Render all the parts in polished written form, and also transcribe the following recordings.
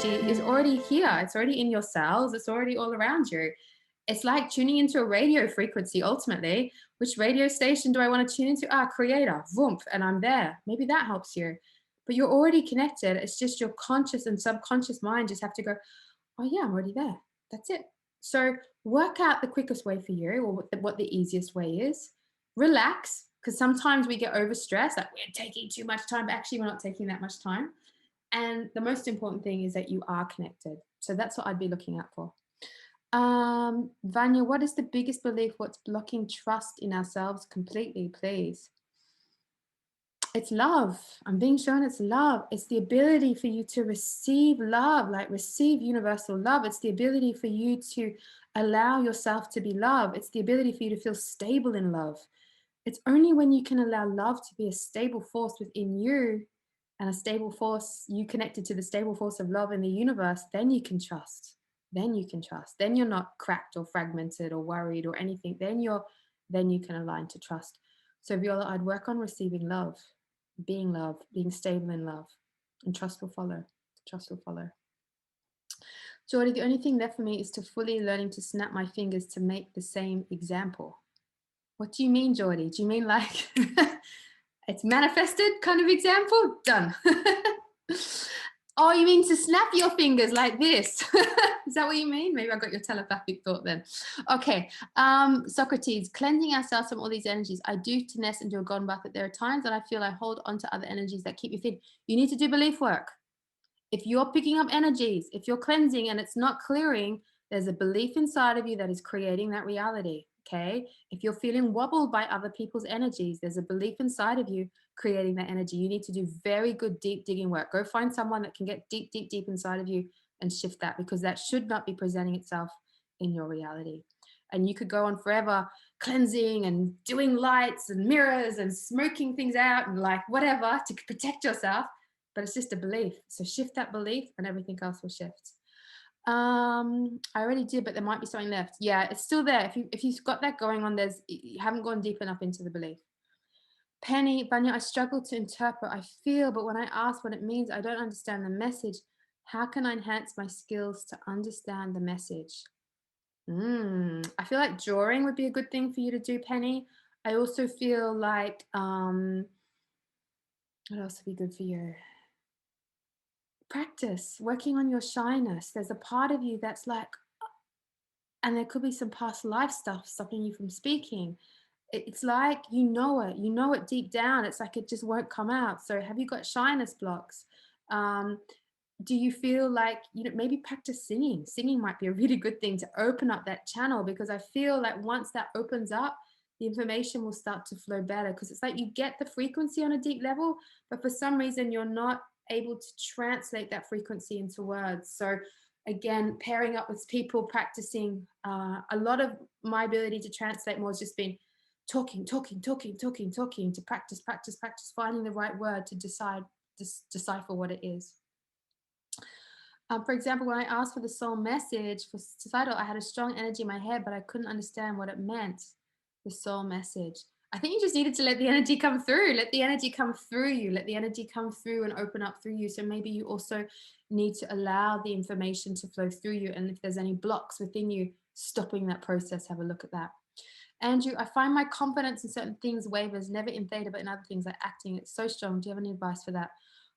energy is already here. It's already in your cells. It's already all around you. It's like tuning into a radio frequency ultimately. Which radio station do I want to tune into? Creator, voomp, and I'm there. Maybe that helps you. But you're already connected. It's just your conscious and subconscious mind just have to go, oh yeah, I'm already there. That's it. So work out the quickest way for you, or what the easiest way is. Relax, because sometimes we get overstressed, like we're taking too much time, but actually we're not taking that much time. And the most important thing is that you are connected. So that's what I'd be looking out for. Vanya, what is the biggest belief? What's blocking trust in ourselves completely, please? It's love. I'm being shown it's love. It's the ability for you to receive love, like receive universal love. It's the ability for you to allow yourself to be loved. It's the ability for you to feel stable in love. It's only when you can allow love to be a stable force within you, and a stable force, you connected to the stable force of love in the universe, then you can trust. Then you can trust. Then you're not cracked or fragmented or worried or anything. Then you can align to trust. So Viola, I'd work on receiving love, being stable in love, and trust will follow. Trust will follow. Jordy, the only thing left for me is to fully learning to snap my fingers to make the same example. What do you mean, Jordy? Do you mean like it's manifested kind of example? Done. Oh, you mean to snap your fingers like this? Is that what you mean? Maybe I got your telepathic thought then. Okay. Socrates, cleansing ourselves from all these energies. I do to nest and do a golden bath, but there are times that I feel I hold on to other energies that keep me thin. You need to do belief work. If you're picking up energies, if you're cleansing and it's not clearing, there's a belief inside of you that is creating that reality. Okay. If you're feeling wobbled by other people's energies, there's a belief inside of you creating that energy. You need to do very good deep digging work. Go find someone that can get deep, deep, deep inside of you and shift that, because that should not be presenting itself in your reality. And you could go on forever cleansing and doing lights and mirrors and smoking things out and like whatever to protect yourself, but it's just a belief. So shift that belief and everything else will shift. I already did, but there might be something left. Yeah, it's still there. If you've got that going on, you haven't gone deep enough into the belief. Penny, Vanya, I struggle to interpret. I feel, but when I ask what it means, I don't understand the message. How can I enhance my skills to understand the message? I feel like drawing would be a good thing for you to do, Penny. I also feel like, what else would be good for you? Practice working on your shyness. There's a part of you that's like, and there could be some past life stuff stopping you from speaking. It's like you know it deep down. It's like it just won't come out. So have you got shyness blocks? Do you feel like, maybe practice singing? Singing might be a really good thing to open up that channel, because I feel like once that opens up, the information will start to flow better, because it's like you get the frequency on a deep level, but for some reason you're not able to translate that frequency into words. So again, pairing up with people, practicing. A lot of my ability to translate more has just been talking, to practice, finding the right word to decipher what it is. For example, when I asked for the soul message for societal, I had a strong energy in my head, but I couldn't understand what it meant, the soul message. I think you just needed to let the energy come through. Let the energy come through you. Let the energy come through and open up through you. So maybe you also need to allow the information to flow through you. And if there's any blocks within you stopping that process, have a look at that. Andrew, I find my confidence in certain things wavers, never in theta, but in other things like acting. It's so strong. Do you have any advice for that?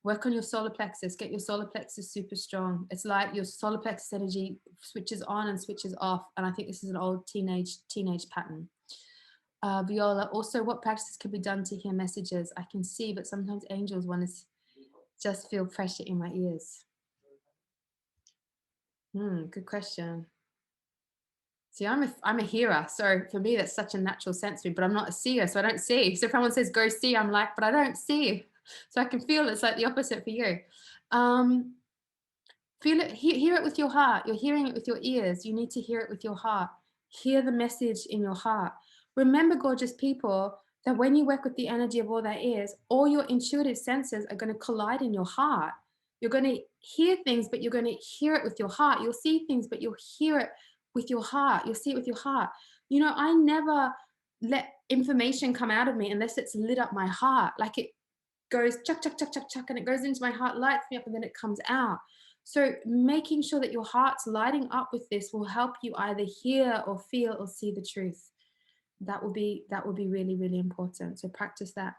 Work on your solar plexus. Get your solar plexus super strong. It's like your solar plexus energy switches on and switches off. And I think this is an old teenage pattern. Viola, also, what practices could be done to hear messages? I can see, but sometimes angels want to just feel pressure in my ears. Good question. See, I'm a hearer, so for me that's such a natural sensory, but I'm not a seer, so I don't see. So if someone says go see, I'm like, but I don't see. So I can feel it's like the opposite for you. Feel it, hear it with your heart. You're hearing it with your ears. You need to hear it with your heart. Hear the message in your heart. Remember, gorgeous people, that when you work with the energy of all that is, all your intuitive senses are going to collide in your heart. You're going to hear things, but you're going to hear it with your heart. You'll see things, but you'll hear it with your heart. You'll see it with your heart. I never let information come out of me unless it's lit up my heart. Like it goes chuck, chuck, chuck, chuck, chuck, and it goes into my heart, lights me up, and then it comes out. So making sure that your heart's lighting up with this will help you either hear or feel or see the truth. That will be really, really important. So practice that.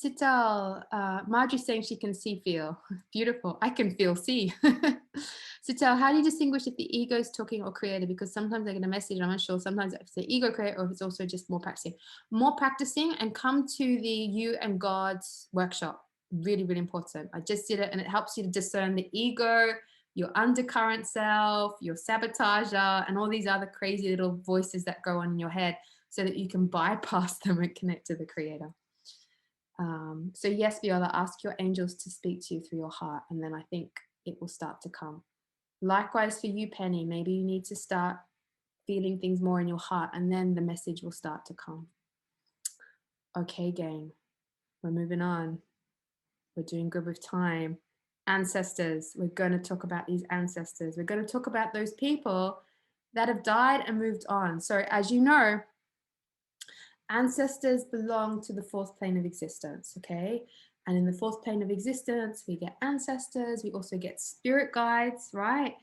Sital, Marjorie's saying she can see, feel. Beautiful. I can feel, see. Sital, how do you distinguish if the ego is talking or creator? Because sometimes I get a message, I'm not sure. Sometimes if it's the ego creator or if it's also just more practicing. More practicing, and come to the You and God's workshop. Really, really important. I just did it, and it helps you to discern the ego, your undercurrent self, your sabotager, and all these other crazy little voices that go on in your head, so that you can bypass them and connect to the creator. So yes, Viola, ask your angels to speak to you through your heart, and then I think it will start to come. Likewise for you, Penny, maybe you need to start feeling things more in your heart, and then the message will start to come. Okay, gang, we're moving on. We're doing good with time. Ancestors, we're going to talk about these ancestors. We're going to talk about those people that have died and moved on. So as you know, ancestors belong to the fourth plane of existence, okay? And in the fourth plane of existence, we get ancestors, we also get spirit guides, right?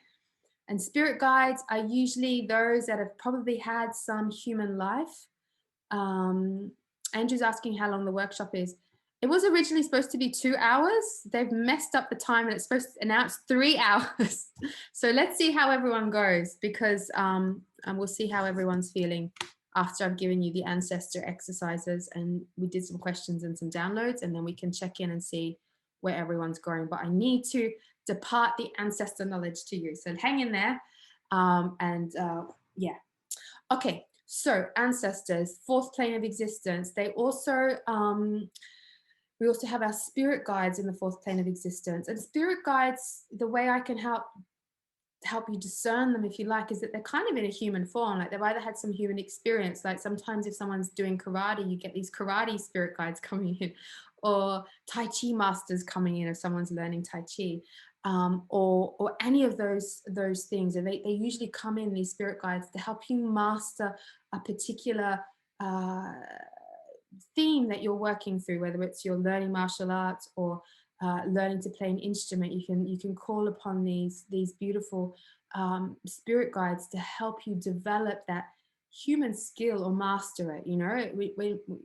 And spirit guides are usually those that have probably had some human life. Andrew's asking how long the workshop is. It was originally supposed to be 2 hours. They've messed up the time, and it's supposed to announce 3 hours. So let's see how everyone goes, because and we'll see how everyone's feeling after I've given you the ancestor exercises, and we did some questions and some downloads, and then we can check in and see where everyone's going. But I need to depart the ancestor knowledge to you. So hang in there. Yeah. Okay. So ancestors, fourth plane of existence. They also, we also have our spirit guides in the fourth plane of existence. And spirit guides, the way I can help you discern them, if you like, is that they're kind of in a human form. Like they've either had some human experience. Like sometimes if someone's doing karate, you get these karate spirit guides coming in, or Tai Chi masters coming in if someone's learning Tai Chi, or any of those things. And they usually come in, these spirit guides, to help you master a particular theme that you're working through, whether it's you're learning martial arts or learning to play an instrument. You can call upon these beautiful spirit guides to help you develop that human skill or master it. You know,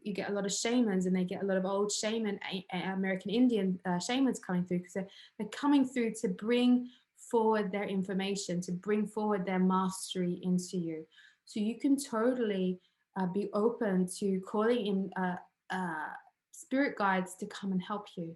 you get a lot of shamans, and they get a lot of old shaman, American Indian shamans coming through, because they're coming through to bring forward their information, to bring forward their mastery into you. So you can totally be open to calling in spirit guides to come and help you,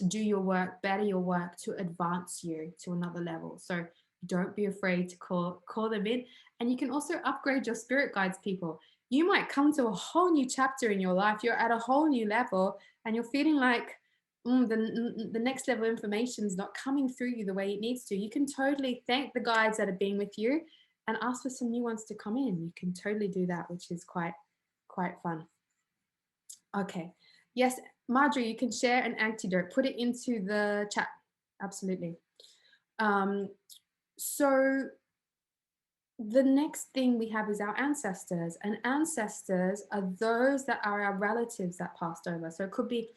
do your work, better your work, to advance you to another level. So don't be afraid to call them in. And you can also upgrade your spirit guides, people. You might come to a whole new chapter in your life. You're at a whole new level, and you're feeling like the next level of information is not coming through you the way it needs to. You can totally thank the guides that have been with you and ask for some new ones to come in. You can totally do that, which is quite fun. Okay. Yes, Marjorie, you can share an antidote. Put it into the chat. Absolutely. So the next thing we have is our ancestors. And ancestors are those that are our relatives that passed over. So it could be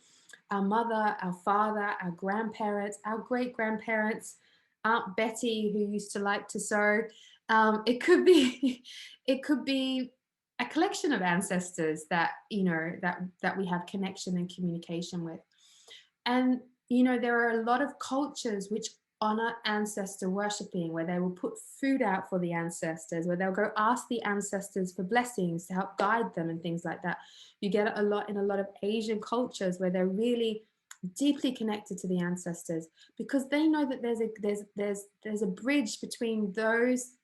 our mother, our father, our grandparents, our great-grandparents, Aunt Betty, who used to like to sew. It could be a collection of ancestors that, you know, that we have connection and communication with. And, you know, there are a lot of cultures which honor ancestor worshipping, where they will put food out for the ancestors, where they'll go ask the ancestors for blessings to help guide them and things like that. You get it a lot in a lot of Asian cultures, where they're really deeply connected to the ancestors, because they know that there's a bridge between those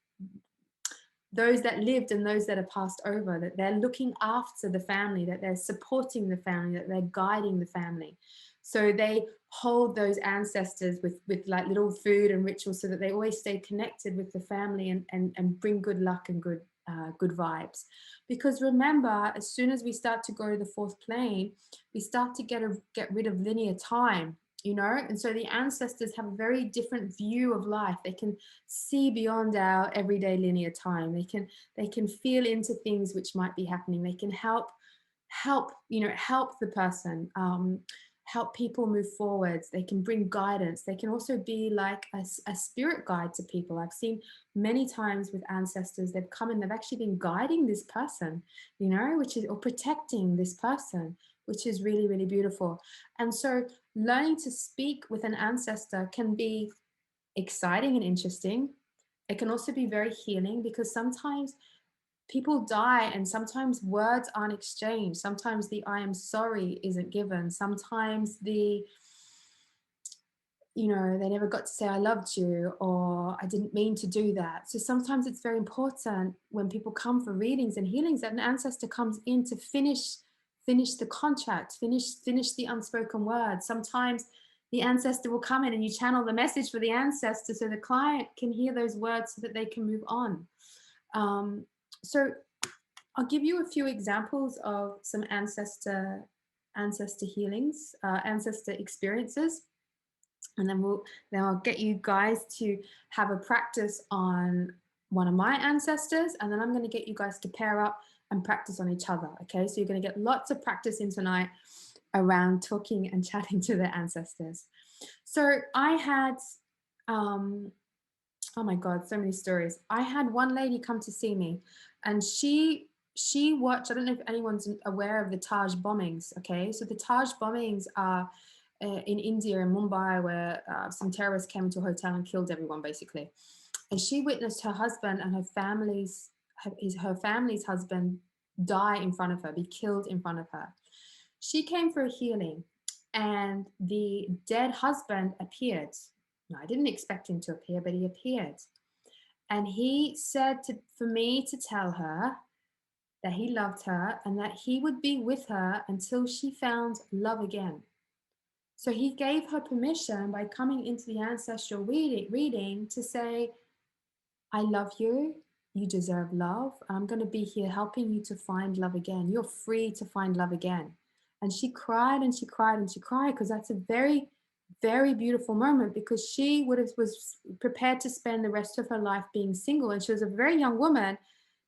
that lived and those that are passed over, that they're looking after the family, that they're supporting the family, that they're guiding the family. So they hold those ancestors with like little food and rituals, so that they always stay connected with the family and bring good luck and good vibes. Because remember, as soon as we start to go to the fourth plane, we start to get rid of linear time, you know. And so the ancestors have a very different view of life. They can see beyond our everyday linear time. They can feel into things which might be happening. They can help the person, help people move forwards. They can bring guidance. They can also be like a spirit guide to people. I've seen many times with ancestors, they've come and they've actually been guiding this person, you know, which is, or protecting this person, which is really, really beautiful. And so learning to speak with an ancestor can be exciting and interesting. It can also be very healing, because sometimes people die and sometimes words aren't exchanged. Sometimes the I am sorry isn't given. Sometimes the, you know, they never got to say I loved you, or I didn't mean to do that. So sometimes it's very important when people come for readings and healings that an ancestor comes in to finish the contract, finish the unspoken word. Sometimes the ancestor will come in and you channel the message for the ancestor so the client can hear those words so that they can move on. So I'll give you a few examples of some ancestor healings, ancestor experiences, and then I'll get you guys to have a practice on one of my ancestors, and then I'm going to get you guys to pair up and practice on each other. Okay, so you're going to get lots of practice in tonight around talking and chatting to their ancestors. So I had, oh my God, so many stories. I had one lady come to see me, and she watched, I don't know if anyone's aware of the Taj bombings. Okay, so the Taj bombings are in India, in Mumbai, where some terrorists came into a hotel and killed everyone, basically. And she witnessed her husband and her family's husband die in front of her, be killed in front of her. She came for a healing, and the dead husband appeared. No, I didn't expect him to appear, but he appeared. And he said for me to tell her that he loved her and that he would be with her until she found love again. So he gave her permission by coming into the ancestral reading to say, I love you. You deserve love. I'm going to be here helping you to find love again. You're free to find love again. And she cried and she cried and she cried, because that's a very, very beautiful moment, because she was prepared to spend the rest of her life being single. And she was a very young woman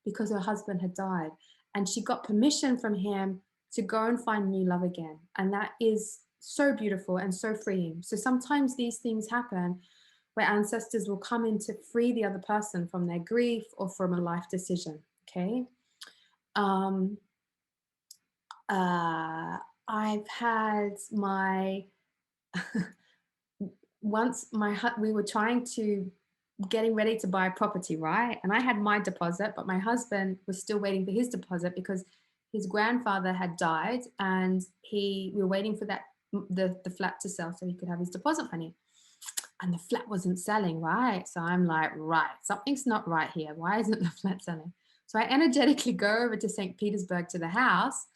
because her husband had died. And she got permission from him to go and find new love again. And that is so beautiful and so freeing. So sometimes these things happen where ancestors will come in to free the other person from their grief or from a life decision. Okay. I've had my once we were trying to getting ready to buy a property, right? And I had my deposit, but my husband was still waiting for his deposit because his grandfather had died, and we were waiting for the flat to sell so he could have his deposit money. And the flat wasn't selling, right? So I'm like, right, something's not right here. Why isn't the flat selling? So I energetically go over to St. Petersburg to the house,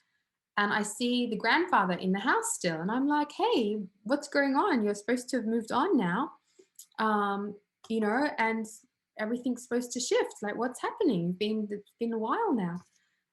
and I see the grandfather in the house still. And I'm like, hey, what's going on? You're supposed to have moved on now, you know, and everything's supposed to shift. Like, what's happening? It's been a while now.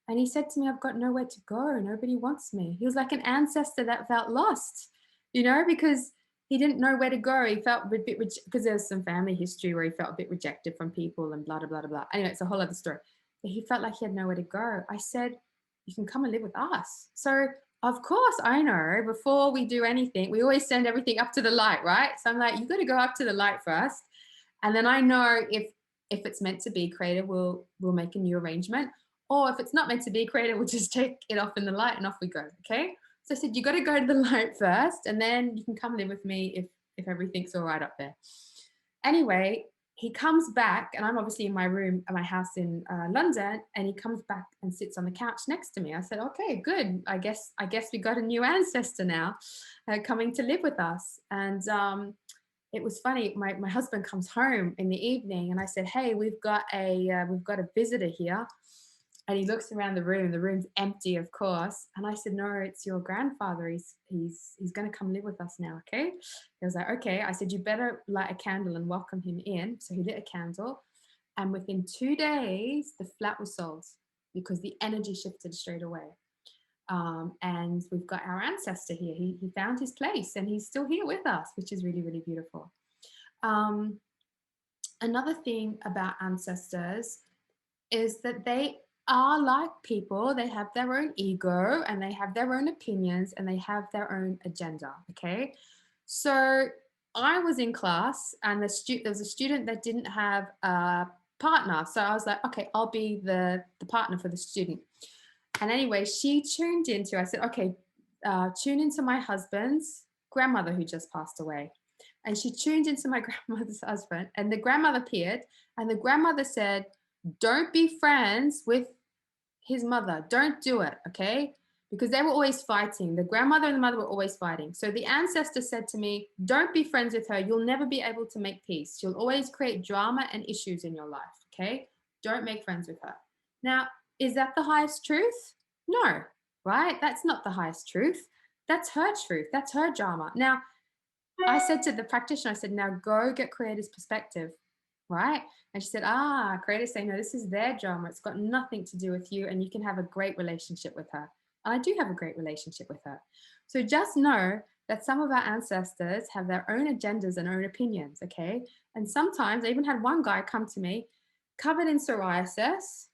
And he said to me, I've got nowhere to go. Nobody wants me. He was like an ancestor that felt lost, you know, because he didn't know where to go. He felt a bit, because there's some family history where he felt a bit rejected from people and blah, blah, blah, blah. Anyway, it's a whole other story. But he felt like he had nowhere to go. I said, you can come and live with us. So of course, I know before we do anything, we always send everything up to the light, right? So I'm like, you got to go up to the light first. And then I know if it's meant to be creative, we'll make a new arrangement. Or if it's not meant to be creative, we'll just take it off in the light and off we go. Okay. So I said, you got to go to the light first, and then you can come live with me if everything's all right up there. Anyway, he comes back, and I'm obviously in my room at my house in London, and he comes back and sits on the couch next to me. I said, okay, good. I guess we got a new ancestor now coming to live with us. And it was funny. My husband comes home in the evening, and I said, hey, we've got a visitor here. And he looks around the room. The room's empty, of course. And I said, no, it's your grandfather. He's going to come live with us now, okay? He was like, okay. I said, you better light a candle and welcome him in. So he lit a candle. And within 2 days, the flat was sold because the energy shifted straight away. And we've got our ancestor here. He found his place, and he's still here with us, which is really, really beautiful. Another thing about ancestors is that they are like people. They have their own ego and they have their own opinions and they have their own agenda. Okay. So I was in class and there was a student that didn't have a partner. So I was like, okay, I'll be the partner for the student. And anyway, she tuned into, I said, okay, tune into my husband's grandmother who just passed away. And she tuned into my grandmother's husband, and the grandmother appeared, and the grandmother said, don't be friends with his mother. Don't do it, okay? Because they were always fighting. The grandmother and the mother were always fighting. So the ancestor said to me, don't be friends with her. You'll never be able to make peace. She'll always create drama and issues in your life, okay? Don't make friends with her. Now, is that the highest truth? No, right? That's not the highest truth. That's her truth. That's her drama. Now, I said to the practitioner, I said, now go get creator's perspective, right? And she said, creator's saying, no, this is their drama. It's got nothing to do with you, and you can have a great relationship with her. And I do have a great relationship with her. So just know that some of our ancestors have their own agendas and own opinions, okay? And sometimes I even had one guy come to me covered in psoriasis.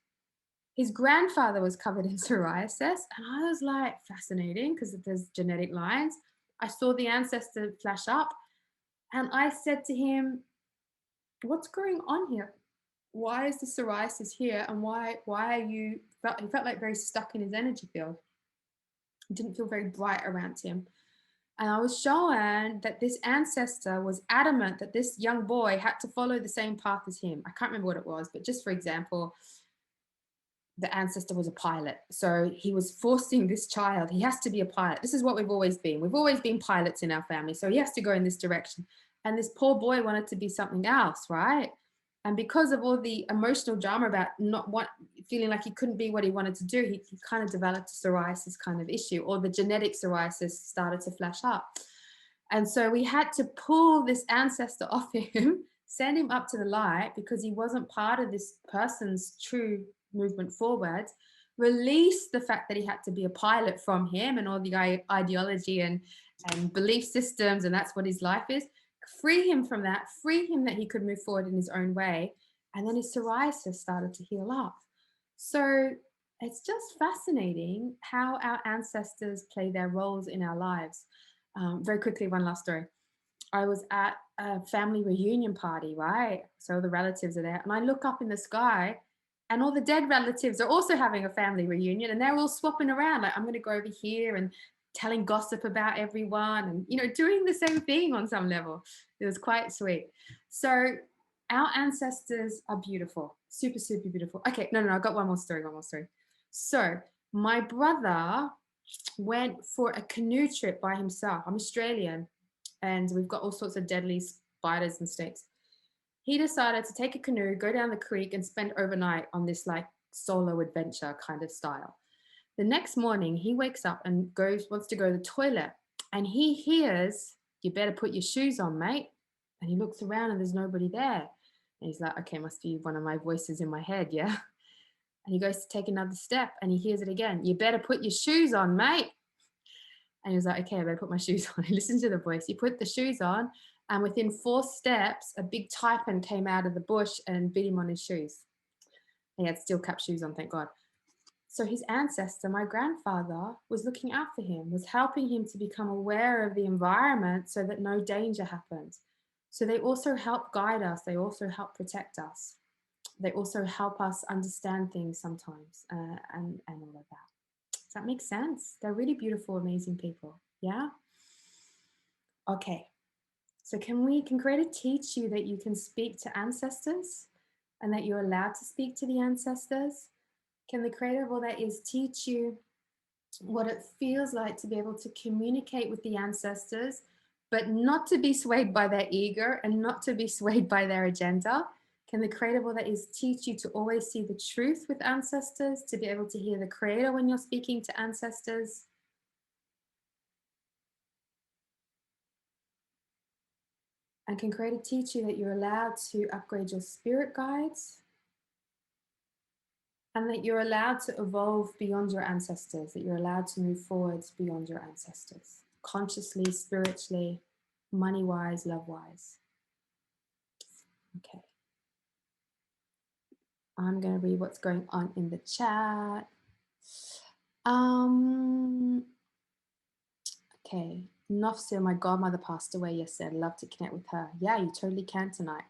His grandfather was covered in psoriasis. And I was like, fascinating, because there's genetic lines. I saw the ancestor flash up and I said to him, what's going on here? Why is the psoriasis here? And why are you, he felt like very stuck in his energy field. He didn't feel very bright around him. And I was shown that this ancestor was adamant that this young boy had to follow the same path as him. I can't remember what it was, but just for example, the ancestor was a pilot. So he was forcing this child, he has to be a pilot. This is what we've always been. We've always been pilots in our family. So he has to go in this direction. And this poor boy wanted to be something else, right? And because of all the emotional drama about feeling like he couldn't be what he wanted to do, he kind of developed a psoriasis kind of issue, or the genetic psoriasis started to flash up. And so we had to pull this ancestor off him, send him up to the light, because he wasn't part of this person's true movement forward, release the fact that he had to be a pilot from him and all the ideology and belief systems, and that's what his life is. Free him from that, free him that he could move forward in his own way. And then his psoriasis started to heal up. So it's just fascinating how our ancestors play their roles in our lives. Very quickly, one last story. I was at a family reunion party, right? So the relatives are there, and I look up in the sky, and all the dead relatives are also having a family reunion, and they're all swapping around. Like, I'm going to go over here and telling gossip about everyone, and doing the same thing on some level. It was quite sweet. So our ancestors are beautiful, super, super beautiful. Okay, no, I got one more story. So my brother went for a canoe trip by himself. I'm Australian, and we've got all sorts of deadly spiders and snakes. He decided to take a canoe, go down the creek, and spend overnight on this like solo adventure kind of style. The next morning, he wakes up and wants to go to the toilet, and he hears, "You better put your shoes on, mate." And he looks around and there's nobody there. And he's like, okay, must be one of my voices in my head, yeah? And he goes to take another step and he hears it again. "You better put your shoes on, mate." And he was like, okay, I better put my shoes on. He listened to the voice. He put the shoes on, and within 4 steps, a big taipan came out of the bush and bit him on his shoes. He had steel cap shoes on, thank God. So his ancestor, my grandfather, was looking out for him, was helping him to become aware of the environment so that no danger happened. So they also help guide us. They also help protect us. They also help us understand things sometimes, and all of that. Does that make sense? They're really beautiful, amazing people. Yeah? Okay. So can Creator teach you that you can speak to ancestors and that you're allowed to speak to the ancestors? Can the Creator of all that is teach you what it feels like to be able to communicate with the ancestors, but not to be swayed by their ego and not to be swayed by their agenda? Can the Creator of all that is teach you to always see the truth with ancestors, to be able to hear the Creator when you're speaking to ancestors? And can Creator teach you that you're allowed to upgrade your spirit guides, and that you're allowed to evolve beyond your ancestors, that you're allowed to move forwards beyond your ancestors, consciously, spiritually, money-wise, love-wise? Okay. I'm going to read what's going on in the chat. Okay. Nofsia, my godmother passed away yesterday. I'd love to connect with her. Yeah, you totally can tonight.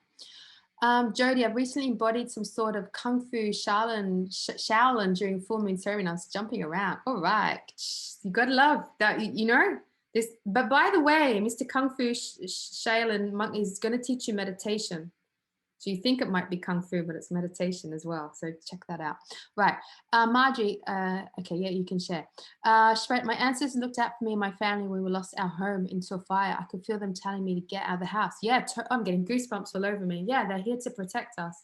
Jody, I've recently embodied some sort of Kung Fu Shaolin during full moon ceremony. I was jumping around. All right. You got to love that, you know, this. But by the way, Mr. Kung Fu Shaolin monk is going to teach you meditation. So you think it might be Kung Fu, but it's meditation as well. So check that out. Right. Marjorie, okay, yeah, you can share. Shred, my ancestors looked out for me and my family when we lost our home into a fire. I could feel them telling me to get out of the house. Yeah, I'm getting goosebumps all over me. Yeah, they're here to protect us.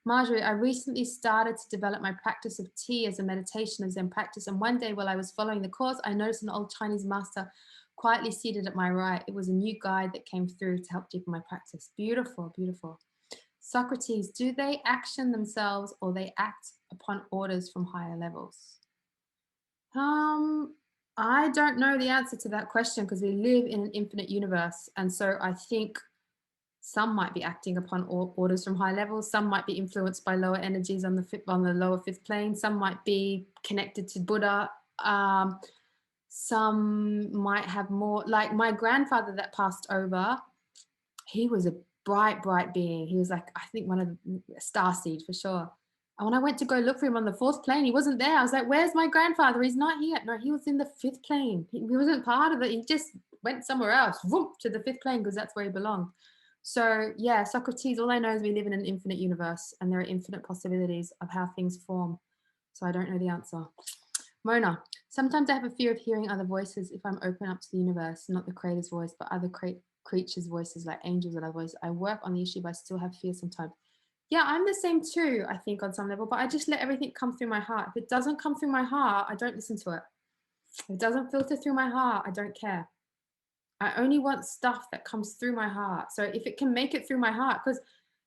Marjorie, I recently started to develop my practice of tea as a meditation of Zen practice. And one day while I was following the course, I noticed an old Chinese master quietly seated at my right. It was a new guide that came through to help deepen my practice. Beautiful, beautiful. Socrates, do they action themselves or they act upon orders from higher levels? I don't know the answer to that question because we live in an infinite universe. And so I think some might be acting upon orders from high levels. Some might be influenced by lower energies on the lower fifth plane. Some might be connected to Buddha. Some might have more, like my grandfather that passed over, he was a bright being. He was like, I think one of the starseed for sure. And when I went to go look for him on the fourth plane, he wasn't there. I was like, where's my grandfather? He's not here. No, he was in the fifth plane. He wasn't part of it. He just went somewhere else, whoop, to the fifth plane because that's where he belonged. So yeah, Socrates, all I know is we live in an infinite universe and there are infinite possibilities of how things form. So I don't know the answer. Mona, sometimes I have a fear of hearing other voices if I'm open up to the universe, not the creator's voice, but other creatures' voices like angels and other voices. I work on the issue, but I still have fear sometimes. Yeah, I'm the same too, I think, on some level, but I just let everything come through my heart. If it doesn't come through my heart, I don't listen to it. If it doesn't filter through my heart, I don't care. I only want stuff that comes through my heart. So if it can make it through my heart, because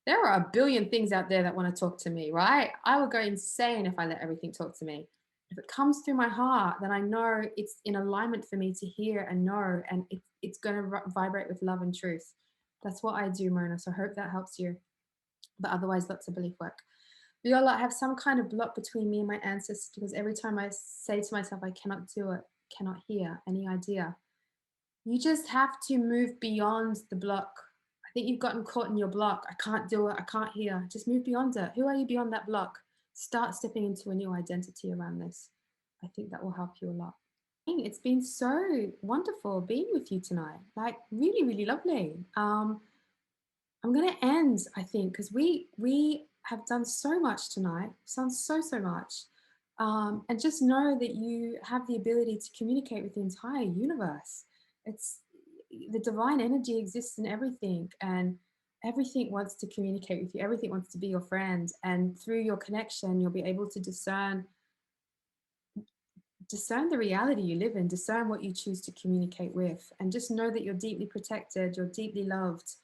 there are a billion things out there that want to talk to me, right? I would go insane if I let everything talk to me. If it comes through my heart, then I know it's in alignment for me to hear and know, and it's going to vibrate with love and truth. That's what I do, Mona. So I hope that helps you. But otherwise, lots of belief work. Viola, I have some kind of block between me and my ancestors because every time I say to myself, I cannot do it, cannot hear any idea. You just have to move beyond the block. I think you've gotten caught in your block. I can't do it. I can't hear. Just move beyond it. Who are you beyond that block? Start stepping into a new identity around this. I think that will help you a lot. It's been so wonderful being with you tonight. Like really, really lovely. I'm going to end, I think, because we have done so much tonight. Done so much. And just know that you have the ability to communicate with the entire universe. It's the divine energy exists in everything, and everything wants to communicate with you. Everything wants to be your friend, and through your connection, you'll be able to discern the reality you live in, discern what you choose to communicate with, and just know that you're deeply protected, you're deeply loved.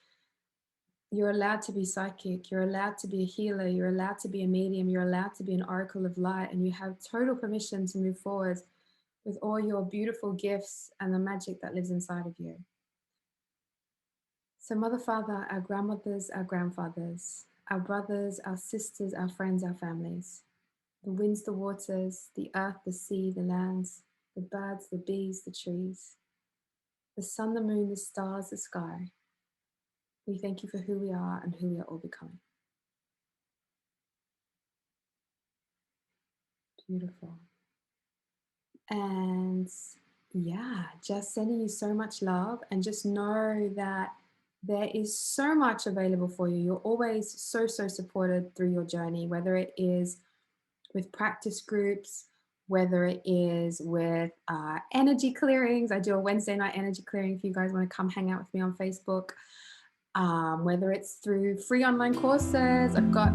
You're allowed to be psychic, you're allowed to be a healer, you're allowed to be a medium, you're allowed to be an oracle of light, and you have total permission to move forward with all your beautiful gifts and the magic that lives inside of you. So Mother, Father, our grandmothers, our grandfathers, our brothers, our sisters, our friends, our families, the winds, the waters, the earth, the sea, the lands, the birds, the bees, the trees, the sun, the moon, the stars, the sky. We thank you for who we are and who we are all becoming. Beautiful. And yeah, just sending you so much love, and just know that there is so much available for you. You're always so supported through your journey, whether it is with practice groups, whether it is with energy clearings. I do a Wednesday night energy clearing if you guys want to come hang out with me on Facebook. Whether it's through free online courses, I've got